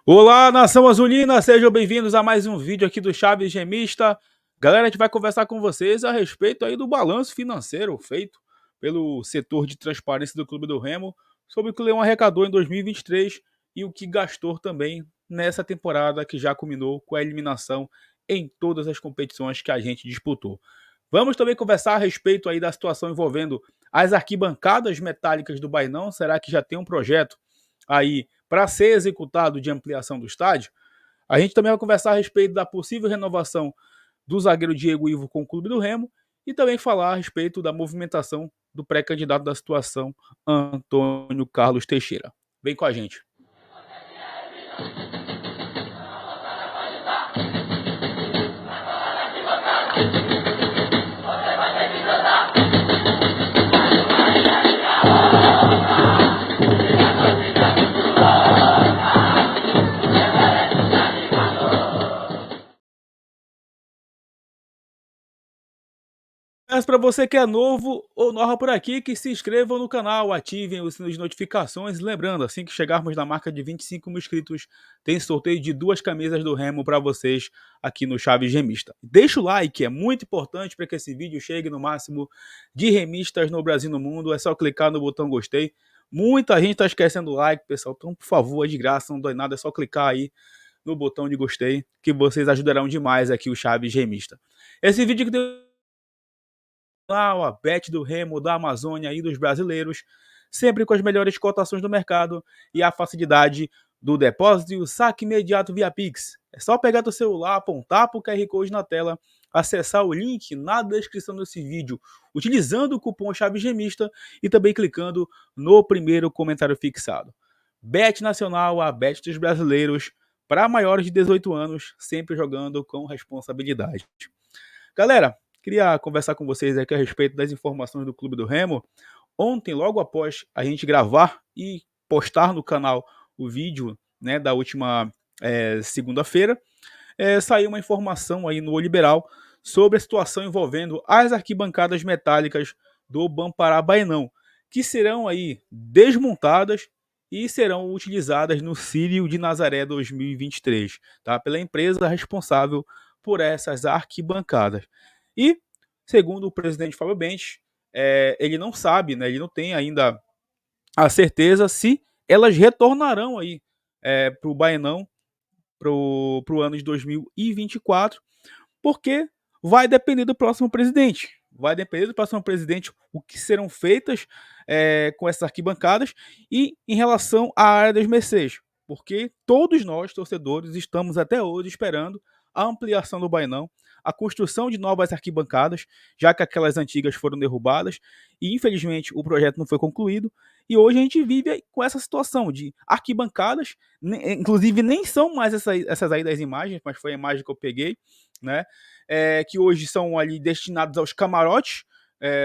Olá, nação azulina, sejam bem-vindos a mais um vídeo aqui do Chaves Gemista. Galera, a gente vai conversar com vocês a respeito aí do balanço financeiro feito pelo setor de transparência do Clube do Remo sobre o que o Leão arrecadou em 2023 e o que gastou também nessa temporada que já culminou com a eliminação em todas as competições que a gente disputou. Vamos também conversar a respeito aí da situação envolvendo as arquibancadas metálicas do Bainão. Será que já tem um projeto aí para ser executado de ampliação do estádio? A gente também vai conversar a respeito da possível renovação do zagueiro Diego Ivo com o Clube do Remo e também falar a respeito da movimentação do pré-candidato da situação, Antônio Carlos Teixeira. Vem com a gente. Mas para você que é novo ou nova por aqui, que se inscrevam no canal, ativem o sino de notificações. Lembrando, assim que chegarmos na marca de 25 mil inscritos, tem sorteio de 2 camisas do Remo para vocês aqui no Chaves Gemista. Deixa o like, é muito importante para que esse vídeo chegue no máximo de remistas no Brasil e no mundo. É só clicar no botão gostei. Muita gente está esquecendo o like, pessoal. Então, por favor, é de graça, não dói nada, é só clicar aí no botão de gostei, que vocês ajudarão demais aqui o Chaves Gemista. Esse vídeo que deu a Bet do Remo, da Amazônia e dos brasileiros, sempre com as melhores cotações do mercado e a facilidade do depósito e o saque imediato via Pix. É só pegar do celular, apontar para o QR Code na tela, acessar o link na descrição desse vídeo, utilizando o cupom ChavesGemista e também clicando no primeiro comentário fixado. Bet Nacional, a Bet dos brasileiros, para maiores de 18 anos, sempre jogando com responsabilidade. Galera, queria conversar com vocês aqui a respeito das informações do Clube do Remo. Ontem, logo após a gente gravar e postar no canal o vídeo, né, da última segunda-feira, saiu uma informação aí no O Liberal sobre a situação envolvendo as arquibancadas metálicas do Bampará Bainão, que serão aí desmontadas e serão utilizadas no Círio de Nazaré 2023, tá? Pela empresa responsável por essas arquibancadas. E, segundo o presidente Fábio Bentes, ele não sabe, né, ele não tem ainda a certeza se elas retornarão aí para o Baenão para o ano de 2024, porque vai depender do próximo presidente. Vai depender do próximo presidente o que serão feitas com essas arquibancadas e em relação à área das Mercês, porque todos nós, torcedores, estamos até hoje esperando a ampliação do Bainão, a construção de novas arquibancadas, já que aquelas antigas foram derrubadas e infelizmente o projeto não foi concluído. E hoje a gente vive com essa situação de arquibancadas, inclusive nem são mais essas aí das imagens, mas foi a imagem que eu peguei, né? Que hoje são ali destinados aos camarotes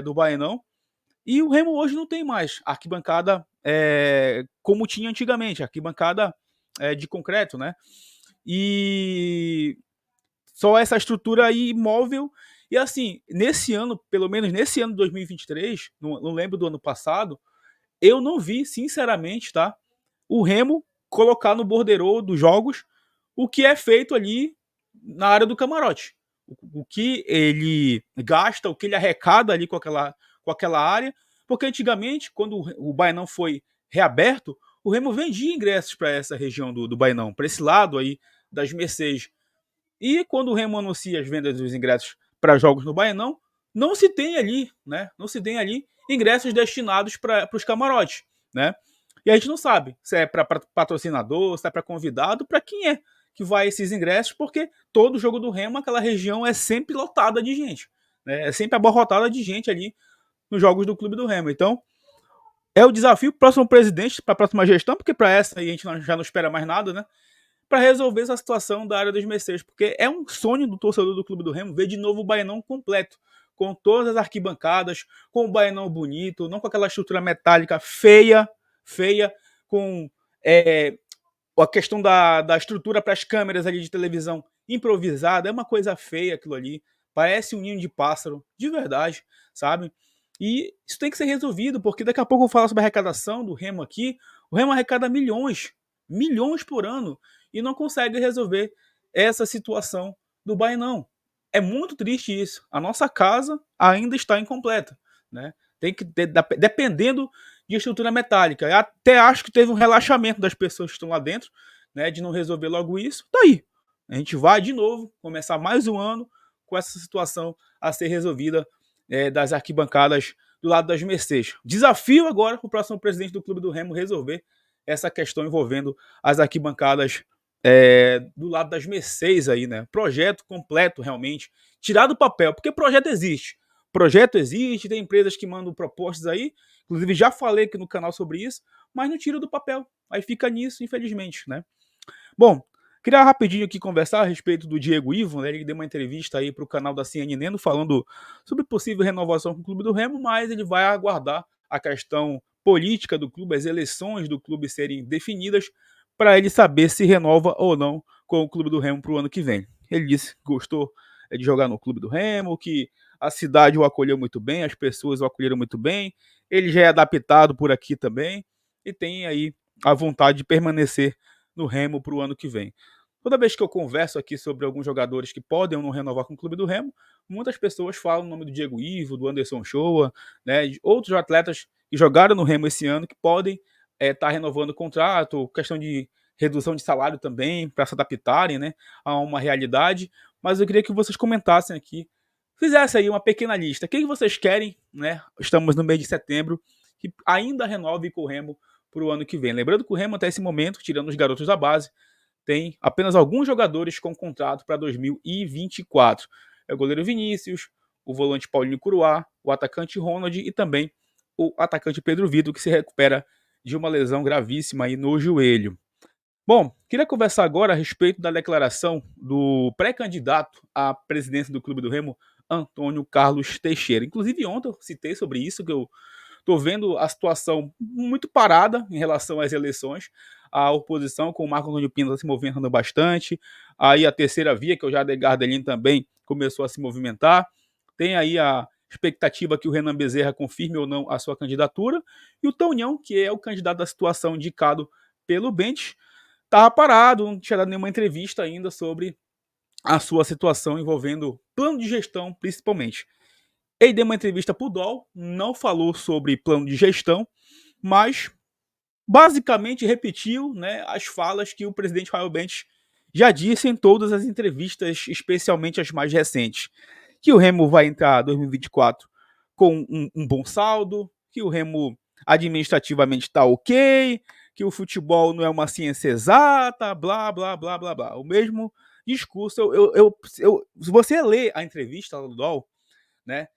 do Baenão. E o Remo hoje não tem mais arquibancada como tinha antigamente, arquibancada de concreto, né? E só essa estrutura aí imóvel. E assim, nesse ano, pelo menos nesse ano de 2023, não lembro do ano passado, eu não vi, sinceramente, tá? O Remo colocar no borderô dos jogos o que é feito ali na área do camarote. O que ele gasta, o que ele arrecada ali com aquela área. Porque antigamente, quando o Bainão foi reaberto, o Remo vendia ingressos para essa região do Bainão, para esse lado aí das Mercedes. E quando o Remo anuncia as vendas dos ingressos para jogos no Baenão, não se tem ali, né? Não se tem ali ingressos destinados para os camarotes, né? E a gente não sabe se é para patrocinador, se é para convidado, para quem é que vai esses ingressos, porque todo jogo do Remo, aquela região é sempre lotada de gente, né? É sempre abarrotada de gente ali nos jogos do Clube do Remo. Então, é o desafio para o próximo presidente, para a próxima gestão, porque para essa aí a gente já não espera mais nada, né? Para resolver essa situação da área dos Mercedes, porque é um sonho do torcedor do Clube do Remo ver de novo o Baenão completo, com todas as arquibancadas, com o Baenão bonito, não com aquela estrutura metálica feia, com a questão da estrutura para as câmeras ali de televisão improvisada, é uma coisa feia aquilo ali, parece um ninho de pássaro, de verdade, sabe? E isso tem que ser resolvido, porque daqui a pouco eu vou falar sobre a arrecadação do Remo aqui. O Remo arrecada milhões, milhões por ano, e não consegue resolver essa situação do Bainão. É muito triste isso. A nossa casa ainda está incompleta, né? Tem que ter, dependendo de estrutura metálica. Eu até acho que teve um relaxamento das pessoas que estão lá dentro, né, de não resolver logo isso. Tá aí. A gente vai de novo começar mais um ano com essa situação a ser resolvida, das arquibancadas do lado das Mercedes. Desafio agora para o próximo presidente do Clube do Remo resolver essa questão envolvendo as arquibancadas, do lado das Mercedes aí, né? Projeto completo realmente, tirar do papel, porque projeto existe. Projeto existe, tem empresas que mandam propostas aí, inclusive já falei aqui no canal sobre isso, mas não tira do papel. Aí fica nisso, infelizmente, né? Bom, queria rapidinho aqui conversar a respeito do Diego Ivo, né? Ele deu uma entrevista aí para o canal da CNN falando sobre possível renovação com o Clube do Remo, mas ele vai aguardar a questão política do clube, as eleições do clube serem definidas, para ele saber se renova ou não com o Clube do Remo para o ano que vem. Ele disse que gostou de jogar no Clube do Remo, que a cidade o acolheu muito bem, as pessoas o acolheram muito bem, ele já é adaptado por aqui também e tem aí a vontade de permanecer no Remo para o ano que vem. Toda vez que eu converso aqui sobre alguns jogadores que podem ou não renovar com o Clube do Remo, muitas pessoas falam o nome do Diego Ivo, do Anderson Shoa, né, de outros atletas que jogaram no Remo esse ano que podem estar renovando o contrato, questão de redução de salário também, para se adaptarem, né, a uma realidade. Mas eu queria que vocês comentassem aqui, fizessem aí uma pequena lista. Quem vocês querem, né? Estamos no mês de setembro, que ainda renove com o Remo para o ano que vem. Lembrando que o Remo, até esse momento, tirando os garotos da base, tem apenas alguns jogadores com contrato para 2024. É o goleiro Vinícius, o volante Paulinho Curuá, o atacante Ronald e também o atacante Pedro Vitor, que se recupera de uma lesão gravíssima aí no joelho. Bom, queria conversar agora a respeito da declaração do pré-candidato à presidência do Clube do Remo, Antônio Carlos Teixeira. Inclusive, ontem eu citei sobre isso, que eu estou vendo a situação muito parada em relação às eleições. A oposição, com o Marco Antônio Pina, se movimentando bastante. Aí a terceira via, que é o Jader Gardelin, também começou a se movimentar. Tem aí a expectativa que o Renan Bezerra confirme ou não a sua candidatura. E o Tonhão, que é o candidato da situação indicado pelo Bench, estava parado, não tinha dado nenhuma entrevista ainda sobre a sua situação envolvendo plano de gestão, principalmente. Ele deu uma entrevista para o DOL, não falou sobre plano de gestão, mas basicamente repetiu, né, as falas que o presidente Raul Bench já disse em todas as entrevistas, especialmente as mais recentes. Que o Remo vai entrar 2024 com um bom saldo, que o Remo administrativamente está ok, que o futebol não é uma ciência exata, blá, blá, blá, blá, blá. O mesmo discurso, se você ler a entrevista do DOL, né,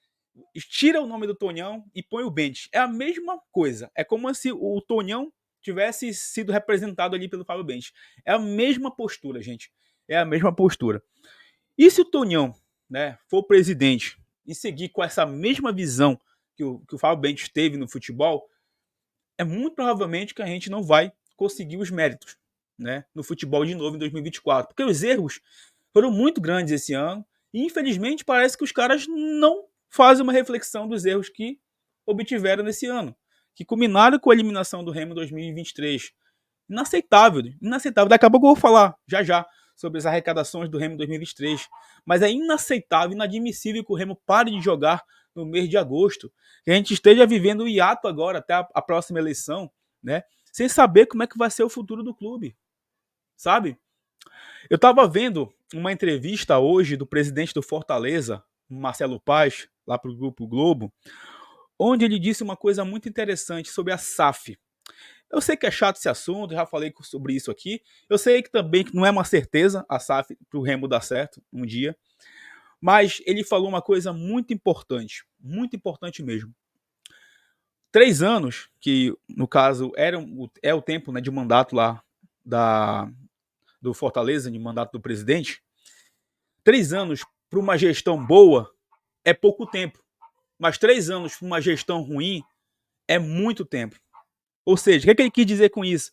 tira o nome do Tonhão e põe o Bench. É a mesma coisa. É como se o Tonhão tivesse sido representado ali pelo Fábio Bench. É a mesma postura, gente. É a mesma postura. E se o Tonhão, né, for presidente e seguir com essa mesma visão que o Fábio Bench teve no futebol, é muito provavelmente que a gente não vai conseguir os méritos, né, no futebol de novo em 2024. Porque os erros foram muito grandes esse ano e, infelizmente, parece que os caras não fazem uma reflexão dos erros que obtiveram nesse ano, que culminaram com a eliminação do Remo em 2023. Inaceitável, inaceitável. Daqui a pouco eu vou falar, já já, sobre as arrecadações do Remo em 2023. Mas é inaceitável, inadmissível que o Remo pare de jogar no mês de agosto, que a gente esteja vivendo o hiato agora, até a próxima eleição, né? Sem saber como é que vai ser o futuro do clube, sabe? Eu estava vendo uma entrevista hoje do presidente do Fortaleza, Marcelo Paz, lá para o Grupo Globo, onde ele disse uma coisa muito interessante sobre a SAF. Eu sei que é chato esse assunto, já falei sobre isso aqui. Eu sei que também não é uma certeza a SAF para o Remo dar certo um dia. Mas ele falou uma coisa muito importante mesmo. 3 anos, que no caso é o tempo, né, de mandato lá do Fortaleza, de mandato do presidente. 3 anos para uma gestão boa é pouco tempo. Mas 3 anos para uma gestão ruim é muito tempo. Ou seja, o que ele quis dizer com isso?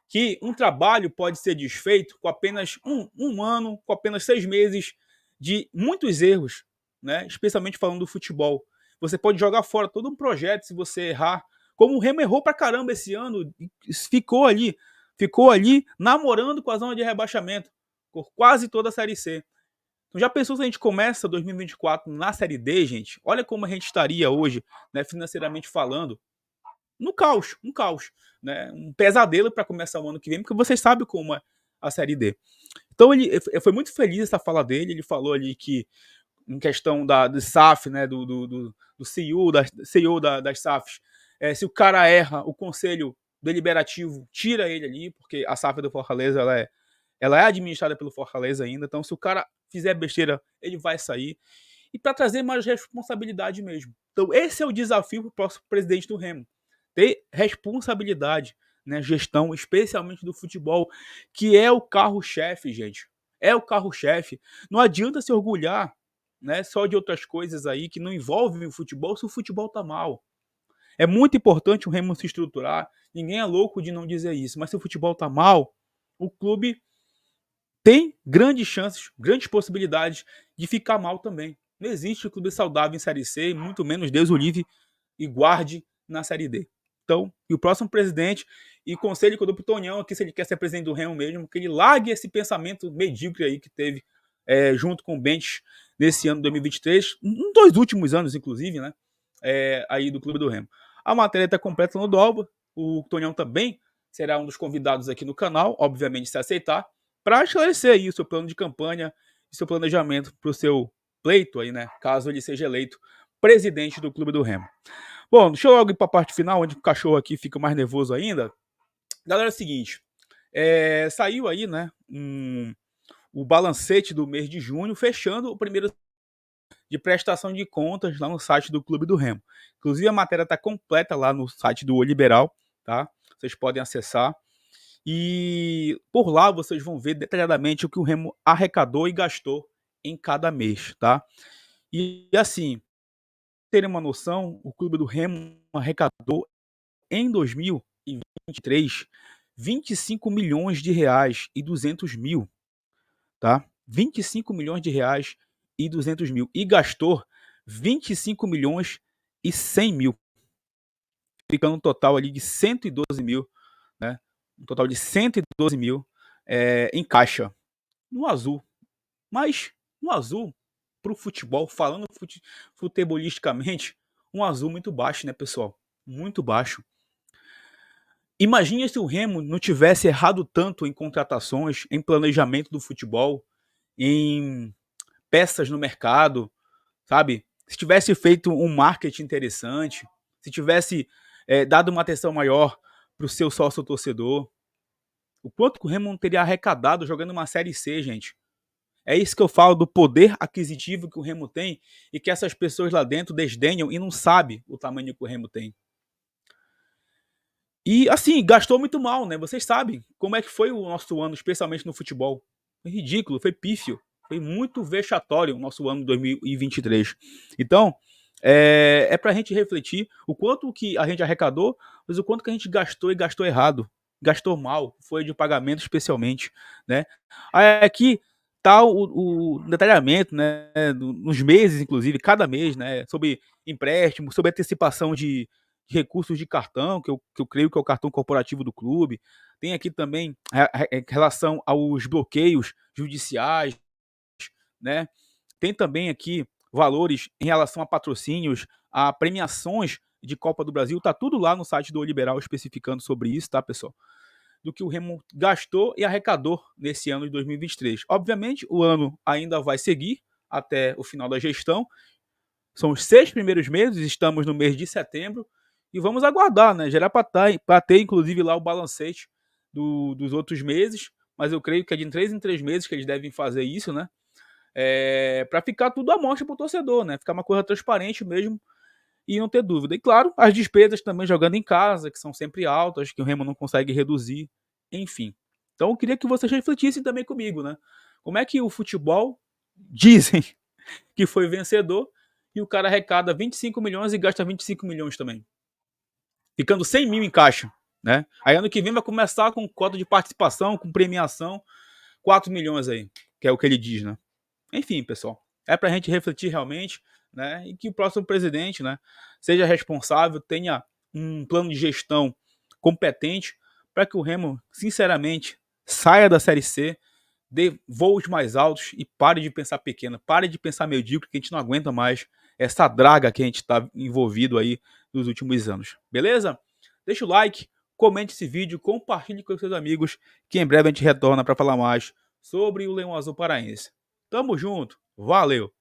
Que um trabalho pode ser desfeito com apenas um ano, com apenas 6 meses de muitos erros, né? Especialmente falando do futebol. Você pode jogar fora todo um projeto se você errar. Como o Remo errou pra caramba esse ano, ficou ali ficou ali namorando com a zona de rebaixamento por quase toda a Série C. Então já pensou se a gente começa 2024 na Série D, gente? Olha como a gente estaria hoje, né, financeiramente falando, no caos, um caos, né? Um pesadelo para começar o ano que vem, porque vocês sabem como é a Série D. Então ele foi muito feliz essa fala dele, ele falou ali que em questão do SAF, né, do CEO, das SAFs, se o cara erra, o conselho deliberativo tira ele ali, porque a SAF do Fortaleza ela é administrada pelo Fortaleza ainda, então se o cara fizer besteira, ele vai sair. E para trazer mais responsabilidade mesmo. Então esse é o desafio para o próximo presidente do Remo. Ter responsabilidade, né, gestão, especialmente do futebol, que é o carro-chefe, gente. É o carro-chefe. Não adianta se orgulhar, né, só de outras coisas aí que não envolvem o futebol se o futebol tá mal. É muito importante o Remo se estruturar. Ninguém é louco de não dizer isso. Mas se o futebol tá mal, o clube tem grandes chances, grandes possibilidades de ficar mal também. Não existe clube saudável em Série C, muito menos Deus o livre e guarde na Série D. Então, e o próximo presidente, e conselho que eu dou pro Tonhão aqui, se ele quer ser presidente do Remo mesmo, que ele largue esse pensamento medíocre aí que teve junto com o Bench nesse ano de 2023, nos dois últimos anos, inclusive, né? Aí do Clube do Remo. A matéria está completa no Dolba, o Tonhão também será um dos convidados aqui no canal, obviamente se aceitar, para esclarecer aí o seu plano de campanha e seu planejamento para o seu pleito aí, né? Caso ele seja eleito presidente do Clube do Remo. Bom, deixa eu logo ir para a parte final, onde o cachorro aqui fica mais nervoso ainda. Galera, é o seguinte, saiu aí, né, o balancete do mês de junho, fechando o primeiro de prestação de contas lá no site do Clube do Remo. Inclusive a matéria está completa lá no site do O Liberal, tá? Vocês podem acessar. E por lá vocês vão ver detalhadamente o que o Remo arrecadou e gastou em cada mês, tá? E assim, terem uma noção, o Clube do Remo arrecadou em 2023 25 milhões de reais e 200 mil, tá? 25 milhões de reais e 200 mil. E gastou 25 milhões e 100 mil, ficando um total ali de 112 mil, né? Um total de 112 mil em caixa, no azul. Mas no azul, para o futebol, falando futebolisticamente, um azul muito baixo, né, pessoal? Muito baixo. Imagine se o Remo não tivesse errado tanto em contratações, em planejamento do futebol, em peças no mercado, sabe? Se tivesse feito um marketing interessante, se tivesse dado uma atenção maior para o seu sócio torcedor, o quanto que o Remo não teria arrecadado jogando uma Série C, gente? É isso que eu falo do poder aquisitivo que o Remo tem e que essas pessoas lá dentro desdenham e não sabem o tamanho que o Remo tem. E assim, gastou muito mal, né? Vocês sabem como é que foi o nosso ano, especialmente no futebol. Foi ridículo, foi pífio, foi muito vexatório o nosso ano de 2023. Então, pra gente refletir o quanto que a gente arrecadou, mas o quanto que a gente gastou e gastou errado. Gastou mal, foi de pagamento especialmente, né? Aí aqui tá o detalhamento, né, nos meses, inclusive, cada mês, né, sobre empréstimo, sobre antecipação de recursos de cartão, que eu creio que é o cartão corporativo do clube. Tem aqui também relação aos bloqueios judiciais, né? Tem também aqui valores em relação a patrocínios, a premiações de Copa do Brasil. Tá tudo lá no site do Liberal especificando sobre isso, tá, pessoal? Do que o Remo gastou e arrecadou nesse ano de 2023. Obviamente, o ano ainda vai seguir até o final da gestão. São os 6 primeiros meses, estamos no mês de setembro e vamos aguardar, né? Já era para ter, inclusive, lá o balancete dos outros meses, mas eu creio que é de 3 em 3 meses que eles devem fazer isso, né? Para ficar tudo à mostra para o torcedor, né? Ficar uma coisa transparente mesmo e não ter dúvida. E claro, as despesas também jogando em casa, que são sempre altas, que o Remo não consegue reduzir, enfim. Então eu queria que vocês refletissem também comigo, né? Como é que o futebol dizem que foi vencedor e o cara arrecada 25 milhões e gasta 25 milhões também, ficando 100 mil em caixa, né? Aí ano que vem vai começar com cota de participação, com premiação, 4 milhões aí, que é o que ele diz, né? Enfim, pessoal, é pra gente refletir realmente, né? E que o próximo presidente, né, seja responsável, tenha um plano de gestão competente para que o Remo, sinceramente, saia da Série C, dê voos mais altos e pare de pensar pequeno, pare de pensar medíocre, que a gente não aguenta mais essa draga que a gente está envolvido aí nos últimos anos. Beleza? Deixa o like, comente esse vídeo, compartilhe com seus amigos, que em breve a gente retorna para falar mais sobre o Leão Azul Paraense. Tamo junto, valeu!